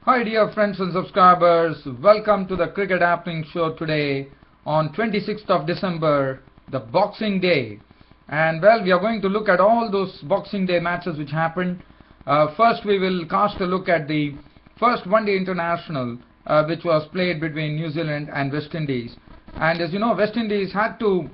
Hi dear friends and subscribers, welcome to the Cricket Happening Show today on 26th of December, the Boxing Day. And well, we are going to look at all those Boxing Day matches which happened. First we will cast a look at the first one-day international which was played between New Zealand and West Indies. And as you know, West Indies were,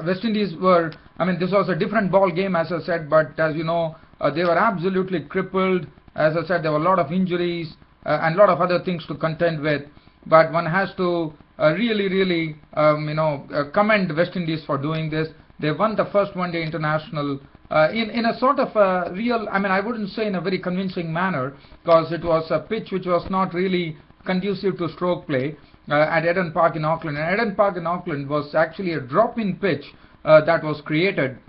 this was a different ball game as I said, but as you know, they were absolutely crippled. As I said, there were a lot of injuries and a lot of other things to contend with. But one has to really commend West Indies for doing this. They won the first one-day international in a sort of a real, I wouldn't say in a very convincing manner, because it was a pitch which was not really conducive to stroke play at Eden Park in Auckland. And Eden Park in Auckland was actually a drop-in pitch that was created.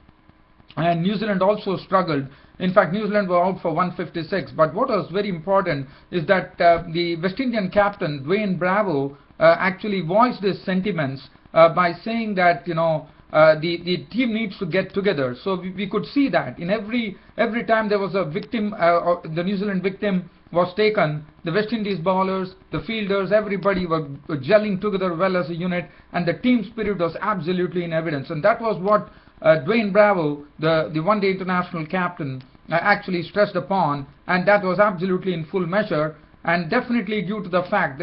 And New Zealand also struggled. In fact, New Zealand were out for 156. But what was very important is that the West Indian captain, Dwayne Bravo, actually voiced his sentiments by saying that, the team needs to get together. So we could see that in every time there was a victim, the New Zealand victim was taken, the West Indies bowlers, the fielders, everybody were gelling together well as a unit, and the team spirit was absolutely in evidence. And that was what Dwayne Bravo, the one-day international captain, actually stressed upon, and that was absolutely in full measure, and definitely due to the fact,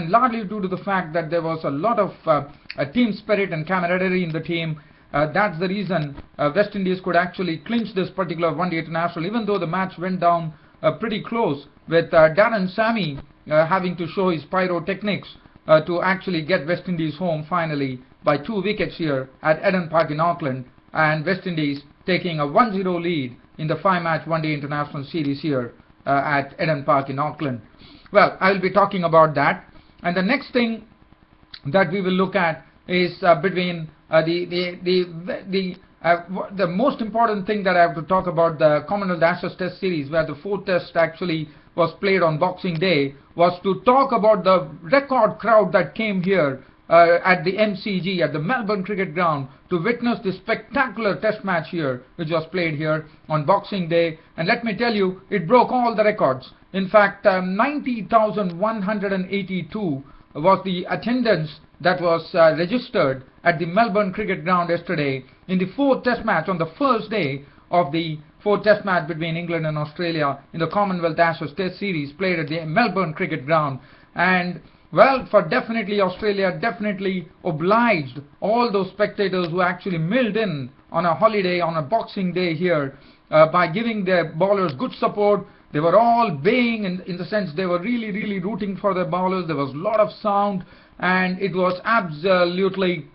largely due to the fact that there was a lot of team spirit and camaraderie in the team. That's the reason West Indies could actually clinch this particular one-day international, even though the match went down pretty close, with Sammy having to show his pyrotechnics to actually get West Indies home finally by 2 wickets here at Eden Park in Auckland, and West Indies taking a 1-0 lead in the 5-match one-day international series here at Eden Park in Auckland. Well, I will be talking about that, and the next thing that we will look at is between the most important thing that I have to talk about, the Commonwealth Ashes Test Series, where the 4th Test actually was played on Boxing Day, was to talk about the record crowd that came here at the MCG, at the Melbourne Cricket Ground, to witness this spectacular Test match here, which was played here on Boxing Day. And let me tell you, it broke all the records. In fact, 90,182 was the attendance that was registered at the Melbourne Cricket Ground yesterday in the 4th Test match, on the first day of the 4th Test match between England and Australia in the Commonwealth Ashes Test Series played at the Melbourne Cricket Ground. And well, for definitely Australia definitely obliged all those spectators who actually milled in on a holiday, on a Boxing Day here, by giving their bowlers good support. They were all baying in the sense they were really rooting for their bowlers. There was a lot of sound, and it was absolutely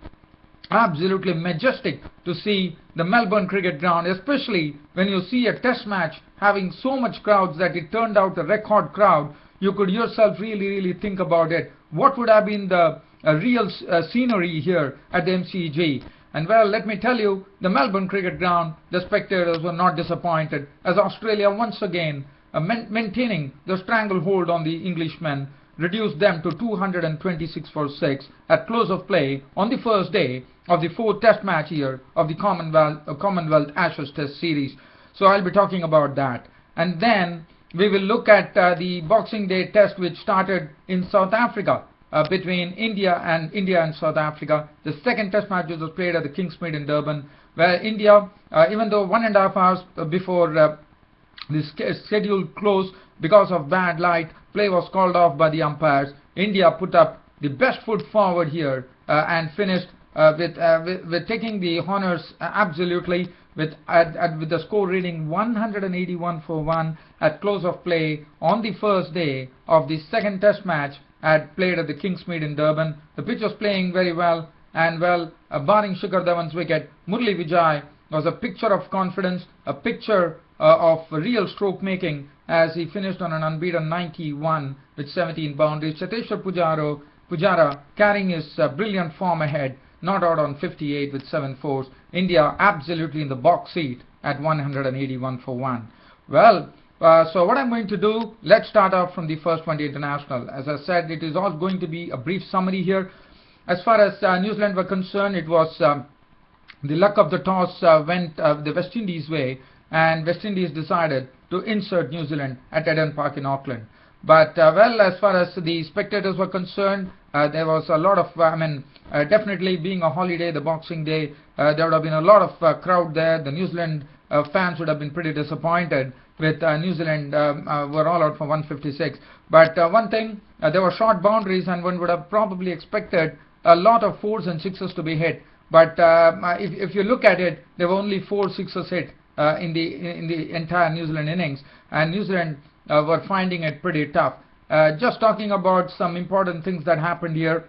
majestic to see the Melbourne Cricket Ground, especially when you see a Test match having so much crowds that it turned out a record crowd. You could yourself really think about it. What would have been the real scenery here at the MCG? And well, let me tell you, the Melbourne Cricket Ground, the spectators were not disappointed, as Australia once again, maintaining the stranglehold on the Englishmen, reduced them to 226 for 6 at close of play on the first day of the 4th Test match here of the Commonwealth Ashes Test Series. So I'll be talking about that. And then we will look at the Boxing Day Test, which started in South Africa between India and South Africa. The 2nd Test match was played at the Kingsmead in Durban, where India, even though 1.5 hours before the schedule closed because of bad light, play was called off by the umpires. India put up the best foot forward here and finished with taking the honors absolutely, with the score reading 181 for 1 at close of play on the first day of the 2nd Test match played at the Kingsmead in Durban. The pitch was playing very well, and well, barring Shikhar Dhawan's wicket, Murali Vijay was a picture of confidence, a picture of real stroke making, as he finished on an unbeaten 91 with 17 boundaries. Cheteshwar Pujara carrying his brilliant form ahead, not out on 58 with 7 fours. India absolutely in the box seat at 181 for 1. Well, so what I'm going to do, let's start off from the first one-day international. As I said, it is all going to be a brief summary here. As far as New Zealand were concerned, it was the luck of the toss went the West Indies way, and West Indies decided to insert New Zealand at Eden Park in Auckland. But well, as far as the spectators were concerned, there was a lot of, definitely being a holiday, the Boxing Day, there would have been a lot of crowd there. The New Zealand fans would have been pretty disappointed with New Zealand were all out for 156. But one thing, there were short boundaries, and one would have probably expected a lot of 4s and 6s to be hit. But if you look at it, there were only 4 6s hit in the entire New Zealand innings, and New Zealand were finding it pretty tough. Just talking about some important things that happened here.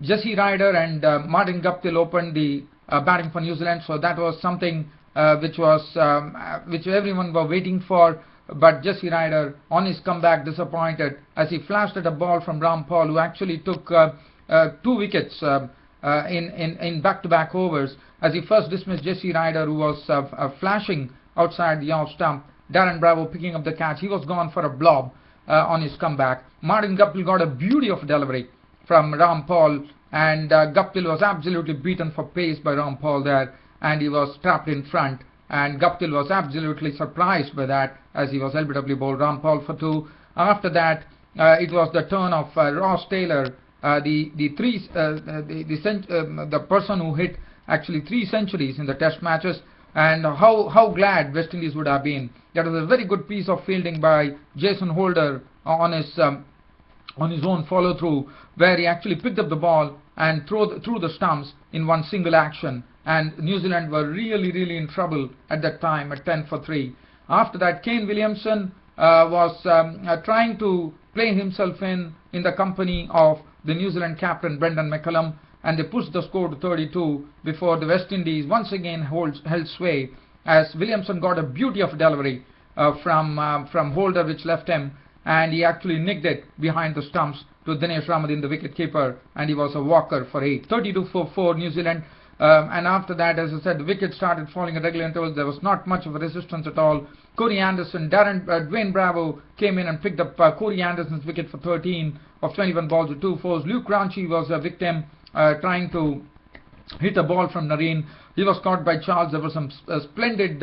Jesse Ryder and Martin Guptill opened the batting for New Zealand, so that was something which everyone were waiting for. But Jesse Ryder, on his comeback, disappointed as he flashed at a ball from Rampal, who actually took 2 wickets in back-to-back overs. As he first dismissed Jesse Ryder, who was flashing outside the off stump. Darren Bravo picking up the catch. He was gone for a blob on his comeback. Martin Guptill got a beauty of delivery from Rampal, and Guptill was absolutely beaten for pace by Rampal there, and he was trapped in front. And Guptill was absolutely surprised by that, as he was LBW bowled Rampal for 2. After that, it was the turn of Ross Taylor, the person who hit actually 3 centuries in the Test matches. And how glad West Indies would have been. That was a very good piece of fielding by Jason Holder on his own follow through, where he actually picked up the ball and threw the stumps in one single action. And New Zealand were really in trouble at that time at 10 for 3. After that, Kane Williamson was trying to play himself in the company of the New Zealand captain Brendan McCullum, and they pushed the score to 32 before the West Indies once again held sway, as Williamson got a beauty of delivery from Holder, which left him, and he actually nicked it behind the stumps to Dinesh Ramadhin, the wicket-keeper, and he was a walker for 8. 32 for 4 New Zealand. And after that, as I said, the wickets started falling at regular intervals. There was not much of a resistance at all. Corey Anderson, Dwayne Bravo came in and picked up Corey Anderson's wicket for 13 of 21 balls with 2 fours. Luke Ranchi was a victim, trying to hit a ball from Nareen. He was caught by Charles. There was some splendid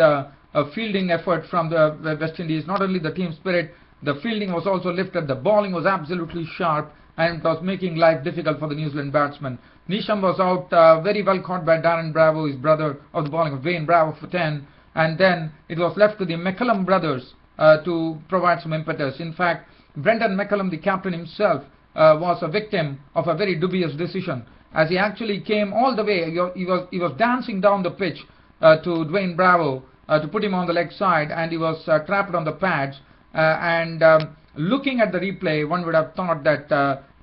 fielding effort from the West Indies. Not only the team spirit, the fielding was also lifted. The bowling was absolutely sharp, and it was making life difficult for the New Zealand batsmen. Nisham was out, very well caught by Darren Bravo, his brother, of the bowling of Dwayne Bravo for 10. And then it was left to the McCullum brothers to provide some impetus. In fact, Brendan McCullum, the captain himself, was a victim of a very dubious decision, as he actually came all the way. He was dancing down the pitch to Dwayne Bravo to put him on the leg side, and he was trapped on the pads. Looking at the replay, one would have thought that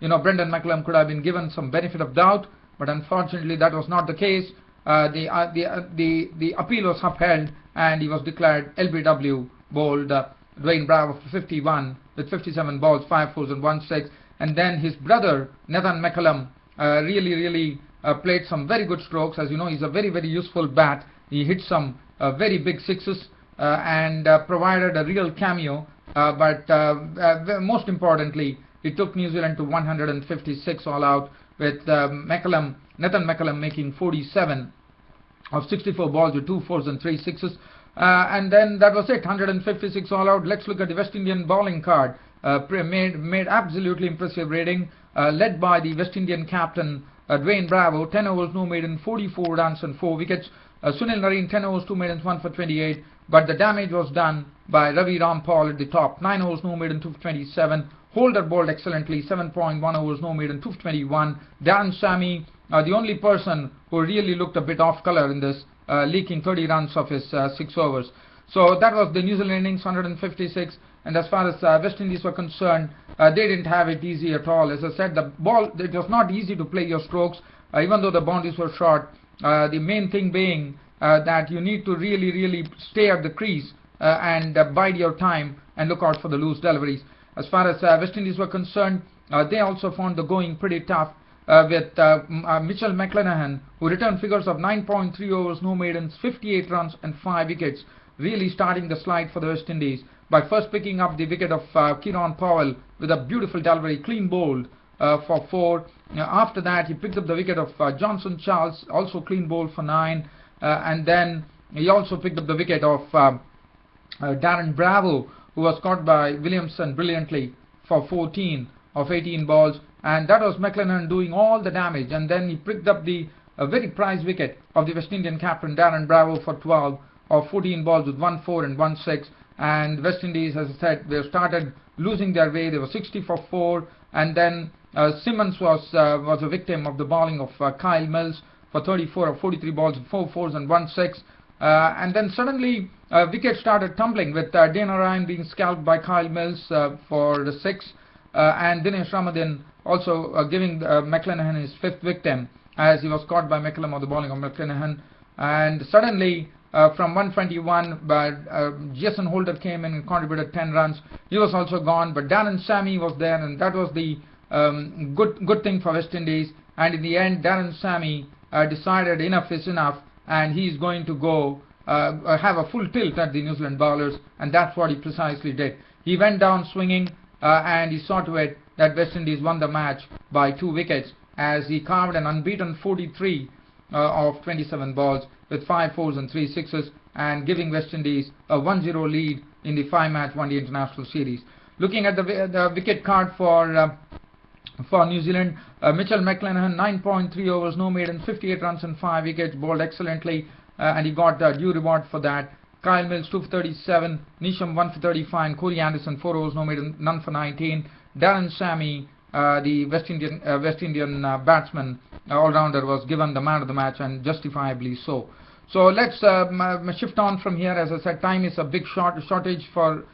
Brendan McCullum could have been given some benefit of doubt, but unfortunately that was not the case. The appeal was upheld, and he was declared LBW bowled Dwayne Bravo for 51 with 57 balls, 5 fours and 1 6. And then his brother Nathan McCullum really played some very good strokes. As you know, he's a very useful bat. He hit some very big sixes and provided a real cameo. But most importantly, it took New Zealand to 156 all out, with Nathan McCullum making 47 of 64 balls with 2 fours and 3 sixes. And then that was it, 156 all out. Let's look at the West Indian bowling card. Made absolutely impressive rating, led by the West Indian captain Dwayne Bravo. 10 overs, no maiden, 44 runs and 4 wickets. Sunil Nareen, 10 overs, 2 maidens, 1 for 28. But the damage was done by Ravi Rampal at the top. 9 overs, no maiden, 2 for 27. Holder bowled excellently, 7.1 overs, no maiden, 2 for 21. Sammy, the only person who really looked a bit off colour in this, leaking 30 runs of his 6 overs. So that was the New Zealand innings, 156. And as far as West Indies were concerned, they didn't have it easy at all. As I said, it was not easy to play your strokes, even though the boundaries were short. The main thing being that you need to really stay at the crease and bide your time and look out for the loose deliveries. As far as West Indies were concerned, they also found the going pretty tough, with Mitchell McClenaghan, who returned figures of 9.3 overs, no maidens, 58 runs and 5 wickets, really starting the slide for the West Indies by first picking up the wicket of Kieran Powell with a beautiful delivery, clean bowled for 4. After that, he picked up the wicket of Johnson Charles, also clean bowled for 9. And then he also picked up the wicket of Darren Bravo, who was caught by Williamson brilliantly for 14 of 18 balls, and that was McClenaghan doing all the damage. And then he picked up the very prized wicket of the West Indian captain Darren Bravo for 12 of 14 balls with 1-4 and 1-6. And West Indies, as I said, they started losing their way. They were 60 for 4, and then Simmons was a victim of the bowling of Kyle Mills for 34 of 43 balls with 4 fours and 1-6. And then suddenly wickets started tumbling with Dana Ryan being scalped by Kyle Mills for the 6, and Dinesh Ramadan also giving McClenaghan his 5th victim, as he was caught by McCallum on the bowling of McClenaghan. And suddenly from 121, Jason Holder came in and contributed 10 runs. He was also gone, but Darren Sammy was there, and that was the good thing for West Indies. And in the end, Darren Sammy decided enough is enough, and he's going to go have a full tilt at the New Zealand bowlers, and that's what he precisely did. He went down swinging, and he saw to it that West Indies won the match by 2 wickets, as he carved an unbeaten 43 of 27 balls with 5 fours and 3 sixes, and giving West Indies a 1-0 lead in the 5-match One-Day International Series. Looking at the wicket card for New Zealand, Mitchell McClenaghan, 9.3 overs, no maiden, 58 runs and 5 wickets, bowled excellently, and he got due reward for that. Kyle Mills 2 for 37, Neesham 1 for 35, and Corey Anderson 4 overs, no maiden, none for 19. Darren Sammy, the West Indian batsman, all-rounder, was given the man of the match, and justifiably so. So let's shift on from here. As I said, time is a big shortage for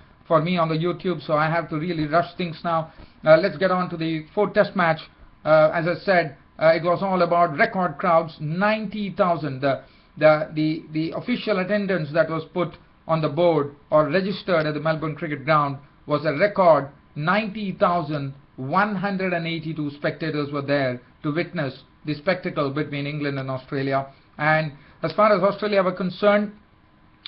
me on the YouTube, so I have to really rush things now. Let's get on to the 4th Test match. As I said, it was all about record crowds, 90,000. The official attendance that was put on the board or registered at the Melbourne Cricket Ground was a record 90,182 spectators were there to witness the spectacle between England and Australia. And as far as Australia were concerned,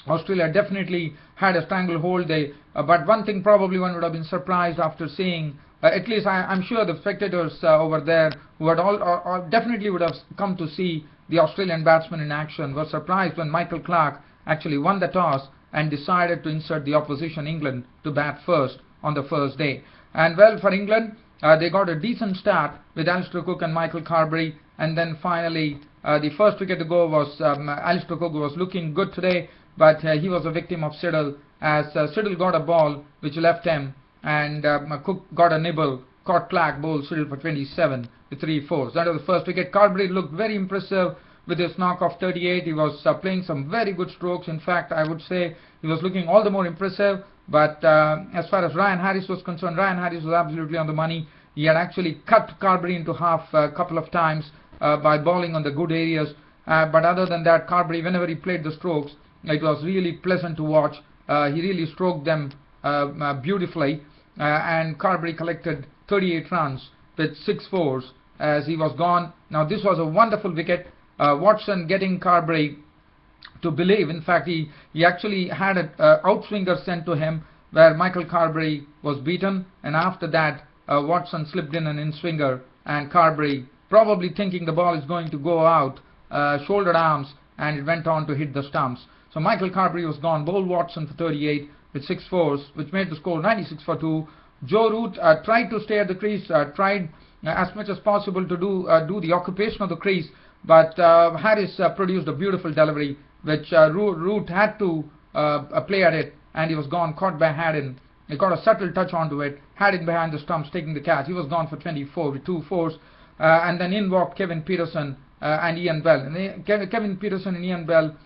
Australia definitely had a stranglehold. But one thing probably one would have been surprised after seeing, at least I'm sure the spectators over there who had all definitely would have come to see the Australian batsmen in action, were surprised when Michael Clarke actually won the toss and decided to insert the opposition England to bat first on the first day. And well, for England, they got a decent start with Alistair Cook and Michael Carberry, and then finally the first wicket to go was Alistair Cook, who was looking good today, but he was a victim of Siddle, as Siddle got a ball which left him, and Cook got a nibble, caught Clarke, bowled Siddle for 27 with 3 fours. That was the first wicket. Carberry looked very impressive with his knock of 38. He was playing some very good strokes. In fact, I would say he was looking all the more impressive. But as far as Ryan Harris was concerned, Ryan Harris was absolutely on the money. He had actually cut Carberry into half a couple of times by bowling on the good areas. But other than that, Carberry, whenever he played the strokes, it was really pleasant to watch. He really stroked them beautifully. And Carberry collected 38 runs with 6 fours as he was gone. Now this was a wonderful wicket. Watson getting Carberry to believe. In fact, he actually had an outswinger sent to him where Michael Carberry was beaten, and after that Watson slipped in an in-swinger, and Carberry, probably thinking the ball is going to go out, shouldered arms, and it went on to hit the stumps. So Michael Carberry was gone. Bowled Watson for 38 with 6 fours, which made the score 96 for 2. Joe Root tried to stay at the crease, tried as much as possible to do the occupation of the crease, but Harris produced a beautiful delivery, which Root had to play at it, and he was gone, caught by Haddin. He got a subtle touch onto it, Haddin behind the stumps taking the catch. He was gone for 24 with 2 fours, and then in walked Kevin Peterson and Ian Bell. And Kevin Peterson and Ian Bell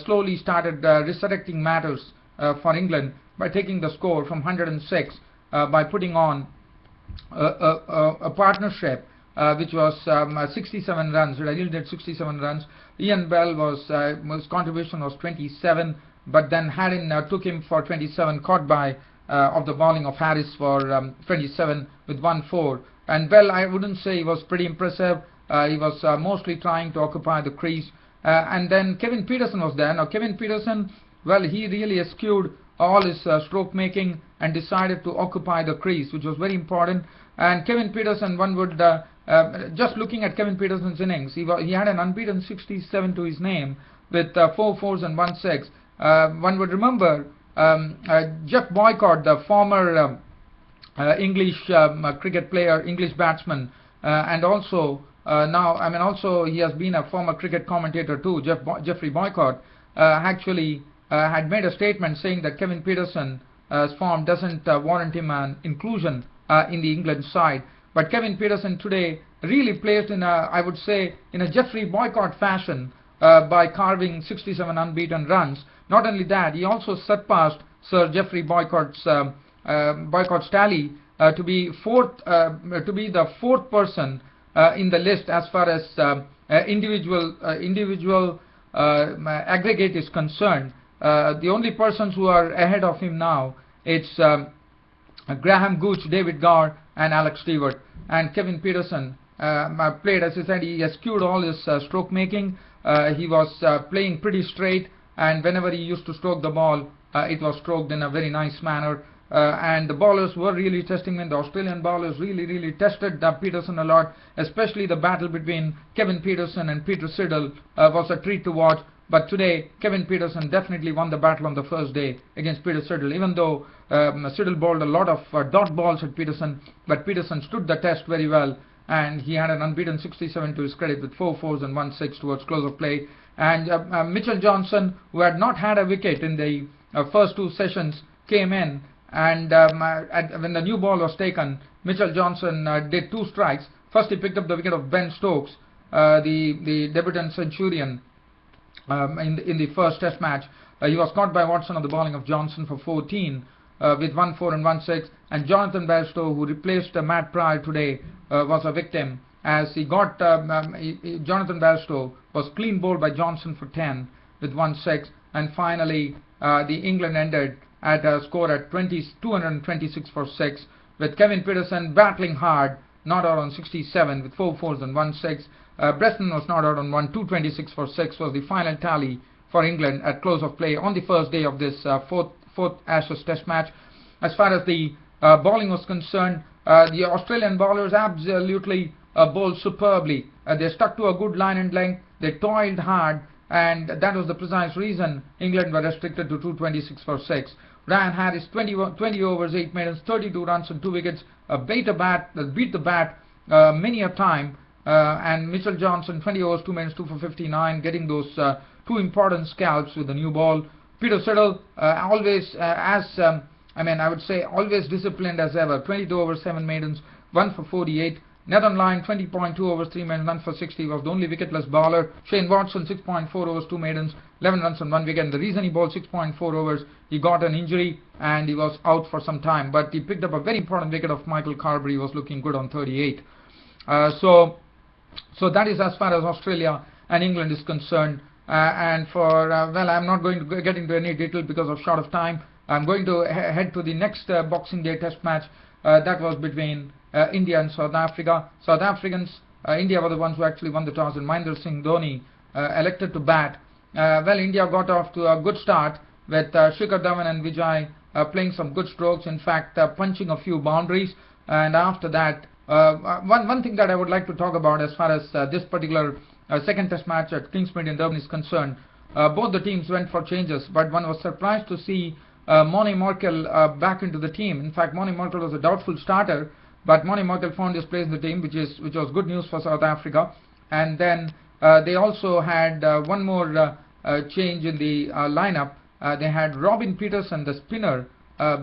slowly started resurrecting matters for England by taking the score from 106 by putting on a partnership which was 67 runs. It yielded 67 runs. Ian Bell his contribution was 27, but then Haddin took him for 27, caught by of the bowling of Harris for 27 with 1-4. And Bell, I wouldn't say he was pretty impressive. He was mostly trying to occupy the crease. And then Kevin Peterson was there. Now Kevin Peterson, well, he really eschewed all his stroke making and decided to occupy the crease, which was very important. And Kevin Peterson, one would just looking at Kevin Peterson's innings, he had an unbeaten 67 to his name with 4 fours and 1 6. One would remember Jeff Boycott, the former English cricket player, English batsman, and also also he has been a former cricket commentator too. Jeffrey Boycott actually had made a statement saying that Kevin Pietersen's form doesn't warrant him an inclusion in the England side. But Kevin Pietersen today really plays in a, I would say, in a Jeffrey Boycott fashion by carving 67 unbeaten runs. Not only that, he also surpassed Sir Jeffrey Boycott's tally to be the fourth person in the list as far as individual aggregate is concerned. The only persons who are ahead of him now, it's Graham Gooch, David Gower, and Alex Stewart. And Kevin Pietersen played, as I said, he eschewed all his stroke making. He was playing pretty straight, and whenever he used to stroke the ball, it was stroked in a very nice manner. And the bowlers were really testing him. The Australian bowlers really tested Pietersen a lot, especially the battle between Kevin Pietersen and Peter Siddle was a treat to watch. But today, Kevin Pietersen definitely won the battle on the first day against Peter Siddle, even though Siddle bowled a lot of dot balls at Pietersen, but Pietersen stood the test very well, and he had an unbeaten 67 to his credit with 4 fours and 1 6 towards close of play. And Mitchell Johnson, who had not had a wicket in the first two sessions, came in, and when the new ball was taken, Mitchell Johnson did 2 strikes. First, he picked up the wicket of Ben Stokes, the debutant Centurion, in the first Test match. He was caught by Watson on the bowling of Johnson for 14 with 1 4 and 1 6. And Jonathan Bairstow, who replaced Matt Pryor today, was a victim, as he got Jonathan Bairstow was clean bowled by Johnson for 10 with 1 6. And finally, the England ended at a score at 226 for 6, with Kevin Pietersen battling hard, not out on 67 with 4 fours and 1 6. Preston was not out on 226 for 6 was the final tally for England at close of play on the first day of this fourth Ashes Test match. As far as the bowling was concerned, the Australian bowlers absolutely bowled superbly. They stuck to a good line and length, they toiled hard, and that was the precise reason England were restricted to 226 for 6. Ryan Harris, 20 overs, 8 maidens, 32 runs and 2 wickets, beat the bat many a time. And Mitchell Johnson, 20 overs, 2 maidens, 2 for 59, getting those 2 important scalps with the new ball. Peter Siddle, always I would say always disciplined as ever. 22 overs, 7 maidens, 1 for 48. Nathan Lyon, 20.2 overs, 3 maidens, 1 for 60, was the only wicketless bowler. Shane Watson, 6.4 overs, 2 maidens, 11 runs and 1 wicket. And the reason he bowled 6.4 overs, he got an injury and he was out for some time. But he picked up a very important wicket of Michael Carberry. He was looking good on 38. So that is as far as Australia and England is concerned. And for I'm not going to get into any detail because of short of time. I'm going to head to the next Boxing Day Test match. That was between India and South Africa. South Africans, India were the ones who actually won the toss, and Mahendra Singh Dhoni elected to bat. India got off to a good start with Shikhar Dhawan and Vijay playing some good strokes, in fact punching a few boundaries. And after that, one thing that I would like to talk about as far as this particular second Test match at Kingsmead in Durban is concerned, both the teams went for changes, but one was surprised to see Moni Markel back into the team. In fact, Moni Markel was a doubtful starter, but Moni Markel found his place in the team, which was good news for South Africa. And then they also had one more change in the lineup. They had Robin Peterson, the spinner,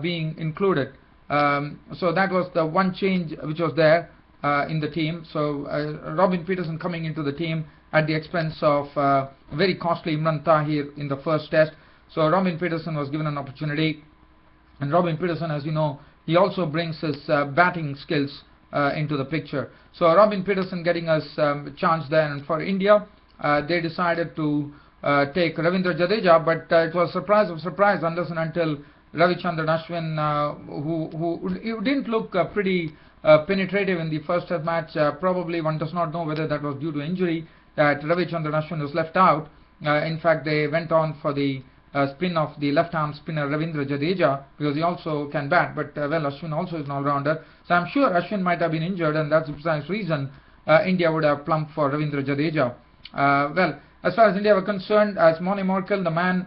being included. So that was the one change which was there in the team. So Robin Peterson coming into the team at the expense of very costly Imran Tahir in the first Test. So Robin Peterson was given an opportunity, and Robin Peterson, as you know, he also brings his batting skills into the picture. So Robin Peterson getting us a chance there. And for India, they decided to take Ravindra Jadeja, but it was surprise of surprise unless and until Ravichandran Ashwin, who didn't look pretty penetrative in the first Test match. Probably one does not know whether that was due to injury that Ravichandran Ashwin was left out. In fact, they went on for the spin of the left-arm spinner Ravindra Jadeja, because he also can bat, but Ashwin also is an all-rounder. So I'm sure Ashwin might have been injured, and that's the precise reason India would have plumped for Ravindra Jadeja. As far as India were concerned, as Moni Markel, the man,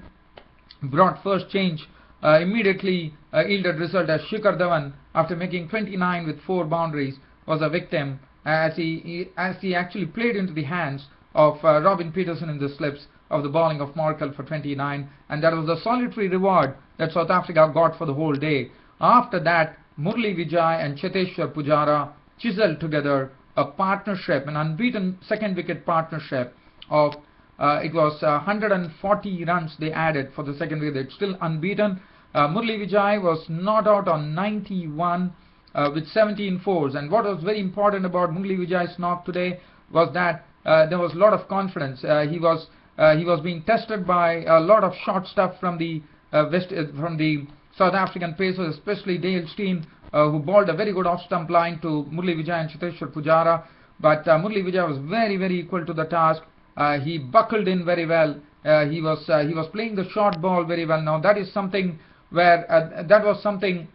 brought first change immediately yielded result as Shikhar Dhawan, after making 29 with 4 boundaries, was a victim as he actually played into the hands of Robin Peterson in the slips of the bowling of Markel for 29, and that was the solitary reward that South Africa got for the whole day. After that, Murli Vijay and Cheteshwar Pujara chiseled together a partnership, an unbeaten second wicket partnership of it was 140 runs they added for the second wicket. It's still unbeaten. Murli Vijay was not out on 91 with 17 fours, and what was very important about Murli Vijay's knock today was that there was a lot of confidence. He was being tested by a lot of short stuff from the from the South African pacers, especially Dale Steyn, who bowled a very good off-stump line to Murli Vijay and Cheteshwar Pujara. But Murli Vijay was very equal to the task. He buckled in very well. He was playing the short ball very well. Now that is something where that was something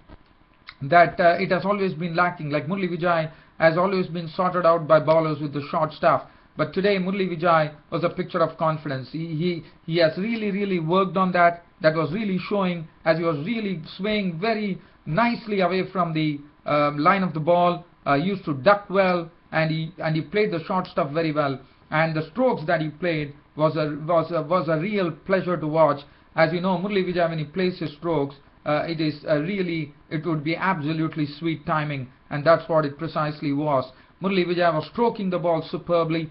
that it has always been lacking. Like Murli Vijay has always been sorted out by bowlers with the short stuff. But today Murli Vijay was a picture of confidence. He has really worked on that. That was really showing as he was really swaying very nicely away from the line of the ball. Used to duck well, and he played the short stuff very well. And the strokes that he played was a real pleasure to watch. As you know, Murli Vijay, when he plays his strokes, it would be absolutely sweet timing, and that's what it precisely was. Murli Vijay was stroking the ball superbly.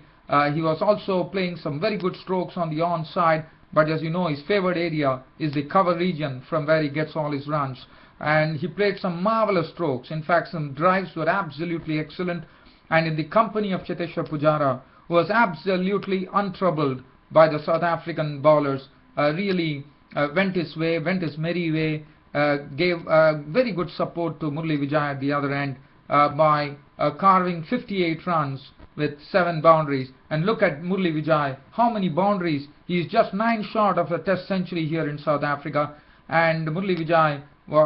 He was also playing some very good strokes on the onside, but as you know, his favored area is the cover region from where he gets all his runs. And he played some marvelous strokes. In fact, some drives were absolutely excellent. And in the company of Cheteshwar Pujara, who was absolutely untroubled by the South African bowlers, really went his merry way, gave very good support to Murli Vijay at the other end by carving 58 runs with 7 boundaries. And look at Murli Vijay, how many boundaries. He is just 9 short of a test century here in South Africa, and Murli Vijay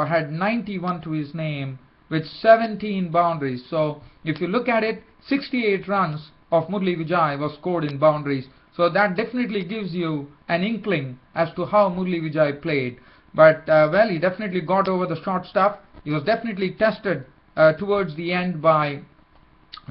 had 91 to his name with 17 boundaries. So if you look at it, 68 runs of Murli Vijay was scored in boundaries. So that definitely gives you an inkling as to how Murli Vijay played. But well, he definitely got over the short stuff. He was definitely tested towards the end by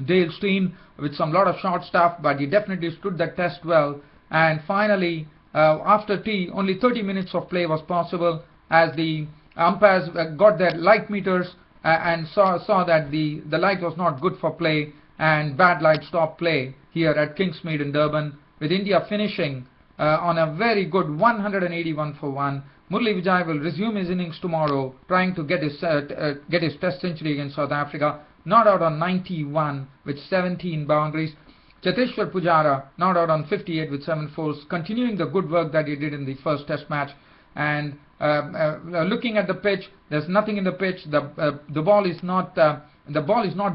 Dale Steyn with some lot of short stuff, but he definitely stood that test well. And finally, after tea, only 30 minutes of play was possible, as the umpires got their light meters and saw that the light was not good for play, and bad light stopped play here at Kingsmead in Durban, with India finishing on a very good 181 for 1. Murli Vijay will resume his innings tomorrow, trying to get his test century against South Africa. Not out on 91 with 17 boundaries. Cheteshwar Pujara not out on 58 with 7 fours, continuing the good work that he did in the first test match. And looking at the pitch, there's nothing in the pitch. The ball is not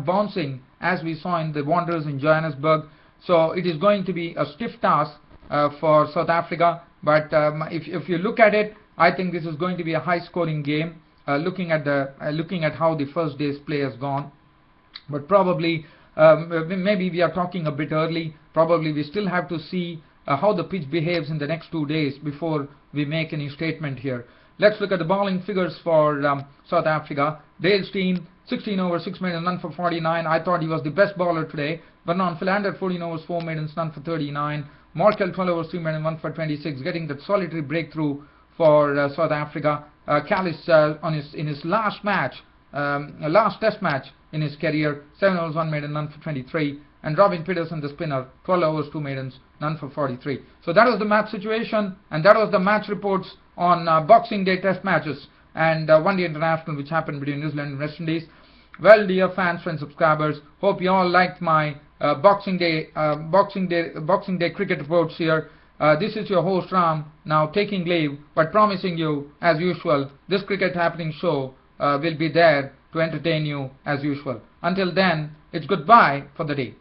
bouncing as we saw in the Wanderers in Johannesburg. So it is going to be a stiff task for South Africa. But if you look at it, I think this is going to be a high-scoring game. Looking at how the first day's play has gone, but probably maybe we are talking a bit early. Probably we still have to see how the pitch behaves in the next 2 days before we make any statement here. Let's look at the bowling figures for South Africa. Dale Steyn, 16 overs, 6 maidens, none for 49. I thought he was the best bowler today. Vernon Philander, 14 overs, 4 maidens, none for 39. Markel, 12 overs, 3 maidens, 1 for 26, getting that solitary breakthrough for South Africa. Callis in his last test match in his career, 7 overs, 1 maiden, none for 23. And Robin Peterson, the spinner, 12 overs, 2 maidens, none for 43. So that was the match situation, and that was the match reports on Boxing Day test matches and One Day International, which happened between New Zealand and West Indies. Well, dear fans, friends, subscribers, hope you all liked my Boxing Day cricket reports here. This is your host Ram, now taking leave, but promising you, as usual, this Cricket Happening show will be there to entertain you as usual. Until then, it's goodbye for the day.